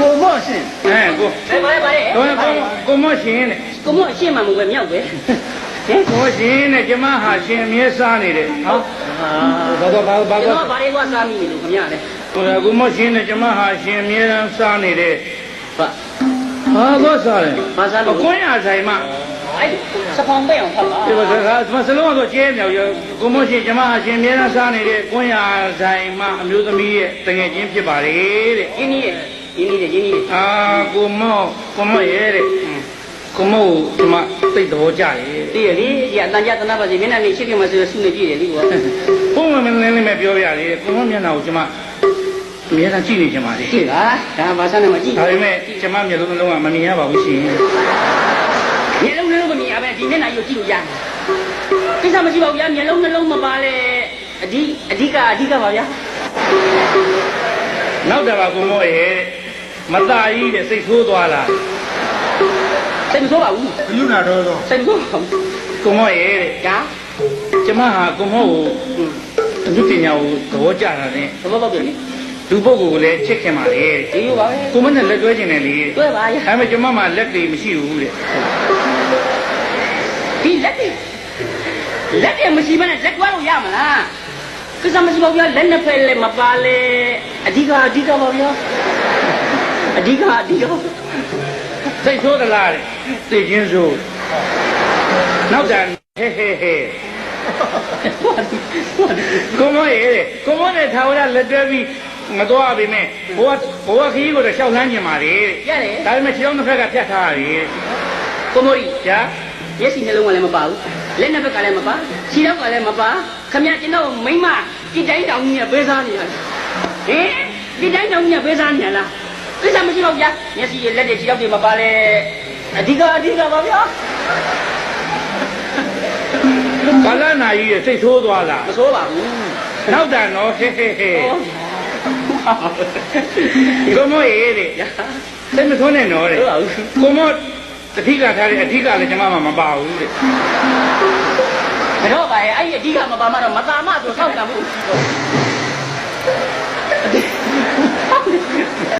ကိုမော့ရှင်ကိုကိုမော့ရှင်တဲ့ကိုမော့ရှင်မှမဟုတ်ပဲမြောက်ပဲကိုရှင်နဲ့ကျမဟာရှင်အမြဲစားနေတယ်ဟောဘာကျွန်တော်ဘာတွေကစားမိနေလို့ခင်ဗျာလေကိုမော့ရှင်နဲ့ကျမဟာရှင်အမြဲတမ်းစားနေတယ်ဟာတော့စားတယ်ဘာစားလို့ကိုရဆိုင်မှာအဲ့စပောင်းပဲအောင်ဖတ်ပါဒီမှာစလုံးတော့ကျဲမြောက်ရောကိုမော့ရှင်ကျမဟာရှင်အမြဲတမ်းစားနေတဲ့ကိုရဆိုင်မှာအမျိုးသမီးရဲ့တငယ်ချင်းဖြစ်ပါလေတဲ့ရင်းနှီးရဲ့ကိုမော့ရဲ့တဲ့ကိုမော့ဒီမှာသိတဲ့ဘောကြတယ်တည်ရလေဒီအတန်ကြသနာပါစီမျက်နှာလေးရှိခင်မှာဆိုဆုနေကြည့်တယ်လေကွာဘုံမင်းလင်းလေးပဲပြောပြရတယ်ကိုမော့မျက်နှာကိုကျမအမြဲတမ်းကြည့်နေချင်ပါလေကြည့်ပါဒါဘာသာနဲ့မကြည့်ဒါပေမဲ့ကျမမျက်လုံးကမမြင်ရပါဘူးရှင်မျက်လုံးနှလုံးမမြင်ရပဲဒီမျက်နှာကြီးကိုကြည့်လို့ရတယ်ကိစ္စမရှိပါဘူးဗျာမျက်လုံးနှလုံးမပါလေအဓိကပါဗျာနောက်တယ်ပါကိုမော့ရဲ့မသားကြီးတဲ့စိတ်ဆိုးသွားလားစိတ်မဆိုးပါဘူးဘလူနာတော့စိတ်မဆိုးပါဘူးကိုမော့ရဲ့တဲ့ဒါကျမဟာကိုမော့ကိုအမှုပညာကိုသဘောကျတာနဲ့သဘောပေါက်တယ်လေလူပုဂ္ဂိုလ်ကိုလည်းချစ်ခင်ပါလေဒီလိုပါပဲကိုမနဲ့လက်တွဲခြင်းနဲ့လေတွဲပါရဲ့ဒါပေမဲ့ကျမမှလက်တွေမရှိဘူးတဲ့ဒီလက်တွေမရှိမနဲ့လက်တွဲလို့ရမလားကိစ္စမရှိပါဘူးဗျာလက်နှစ်ဖက်လည်းမပါလေအဓိကပါဗျာအဓိကစိတ်ဆိုးသလားတဲ့သိချင်းဆိုးနောက်တန်ဟဲကိုမောရဲ့ကိုမောနဲ့ထာဝရလက်တွဲပြီးမတော်ပါပဲဘဝခရီးကိုတော့ရှောက်လန်းကျင်ပါလေရတယ်ဒါပေမဲ့ခြေထောက်နှစ်ဖက်ကဖြတ်ထားရတယ်ကိုမောကြီးညာမျက်စိနှလုံးကလည်းမပါဘူးလက်နှစ်ဖက်ကလည်းမပါခြေထောက်ကလည်းမပါခမရကျွန်တော်မိမကြည်တိုင်းတောင်ကြီးပေးစားနေရတယ်ကြည်တိုင်းတောင်ကြီးပေးစားနေလားကိစ္စမရှိတော့ဗျာမျက်စိလက်တွေခြေထောက်တွေမပါလေအဓိကပါဗျာကာလနာကြီးရဲ့စိတ်ဆိုးသွားလားမဆိုးပါဘူးနောက်တန်တော့ဟဲကိုမောရဲ့တဲ့စိတ်မဆိုးနဲ့တော့တဲ့ကိုမောအဓိကထားတဲ့အဓိကလည်းကျမမှမပါဘူးတဲ့ဘယ်တော့ပါရဲ့အဲ့ဒီအဓိကမပါမှတော့မသာမဆိုဆောက်တာမဟုတ်ဘူး